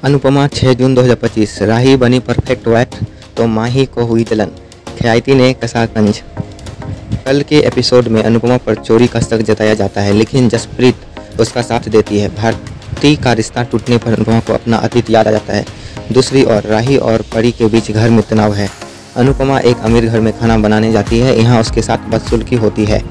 अनुपमा 6 जून 2025। राही बनी perfect wife तो माही को हुई जलन, ख्याति ने कसा कंज। कल के एपिसोड में अनुपमा पर चोरी का शक जताया जाता है, लेकिन जसप्रीत उसका साथ देती है। भारती का रिश्ता टूटने पर अनुपमा को अपना अतीत याद आ जाता है। दूसरी ओर राही और परी के बीच घर में तनाव है। अनुपमा एक अमीर घर में खाना बनाने जाती है, यहाँ उसके साथ बदसलूकी होती है।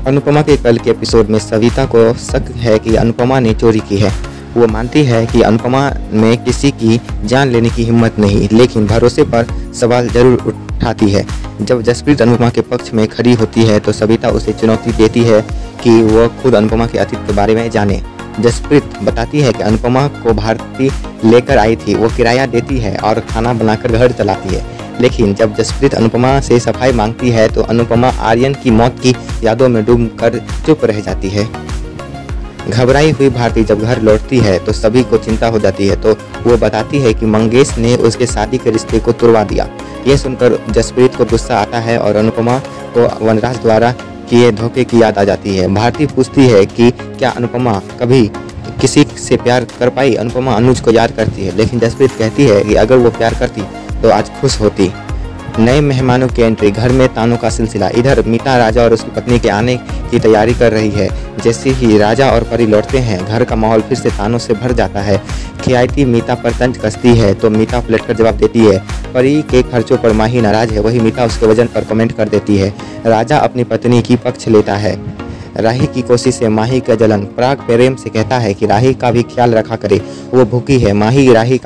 अनुपमा के कल के एपिसोड में सविता को शक है कि अनुपमा ने चोरी की है। वो मानती है कि अनुपमा में किसी की जान लेने की हिम्मत नहीं, लेकिन भरोसे पर सवाल जरूर उठाती है। जब जसप्रीत अनुपमा के पक्ष में खड़ी होती है तो सविता उसे चुनौती देती है कि वह खुद अनुपमा के अतीत के बारे में जाने। जसप्रीत बताती है कि अनुपमा को भारती लेकर आई थी, वो किराया देती है और खाना बनाकर घर चलाती है। लेकिन जब जसप्रीत अनुपमा से सफाई मांगती है तो अनुपमा आर्यन की मौत की यादों में डूब कर चुप रह जाती है। घबराई हुई भारती जब घर लौटती है तो सभी को चिंता हो जाती है, तो वो बताती है कि मंगेश ने उसके शादी के रिश्ते को तुड़वा दिया। ये सुनकर जसप्रीत को गुस्सा आता है और अनुपमा को वनराज द्वारा किए धोखे की याद आ जाती है। भारती पूछती है कि क्या अनुपमा कभी किसी से प्यार कर पाई। अनुपमा अनुज को याद करती है, लेकिन जसप्रीत कहती है कि अगर वो प्यार करती तो आज खुश होती। नए मेहमानों की एंट्री, घर में तानों का सिलसिला। इधर मीता राजा और उसकी पत्नी के आने की तैयारी कर रही है। जैसे ही राजा और परी लौटते हैं, घर का माहौल फिर से तानों से भर जाता है। ख्याति मीता पर तंज कसती है तो मीता पलटकर जवाब देती है। परी के खर्चों पर माही नाराज है, वही मीता उसके वजन पर कमेंट कर देती है। राजा अपनी पत्नी की पक्ष लेता है। राही की कोशिश से माही का जलन। पराग प्रेम से कहता है कि राही का भी ख्याल रखा करे, वो भूखी है। माही राही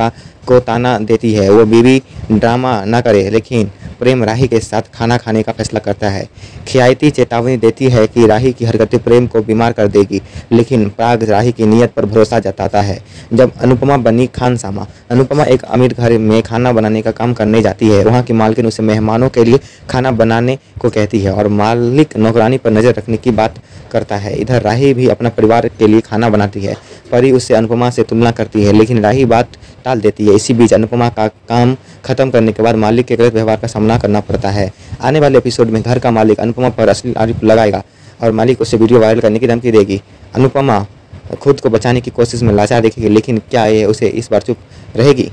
को ताना देती है, वो बीवी ड्रामा ना करे, लेकिन प्रेम राही के साथ खाना खाने का फैसला करता है। ख्याति चेतावनी देती है कि राही की हरकतें प्रेम को बीमार कर देगी, लेकिन पराग राही की नीयत पर भरोसा जताता है। जब अनुपमा बनी खानसामा। अनुपमा एक अमीर घर में खाना बनाने का काम करने जाती है। वहाँ की मालकिन उसे मेहमानों के लिए खाना बनाने को कहती है और मालिक नौकरानी पर नज़र रखने की बात करता है। इधर राही भी अपना परिवार के लिए खाना बनाती है। परी उससे अनुपमा से तुलना करती है, लेकिन राही बात टाल देती है। इसी बीच अनुपमा का काम खत्म करने के बाद मालिक के गलत व्यवहार का सामना करना पड़ता है। आने वाले एपिसोड में घर का मालिक अनुपमा पर असली आरोप लगाएगा और मालिक उसे वीडियो वायरल करने की धमकी देगी। अनुपमा खुद को बचाने की कोशिश में लाचार दिखेगी, लेकिन क्या ये उसे इस बार चुप रहेगी।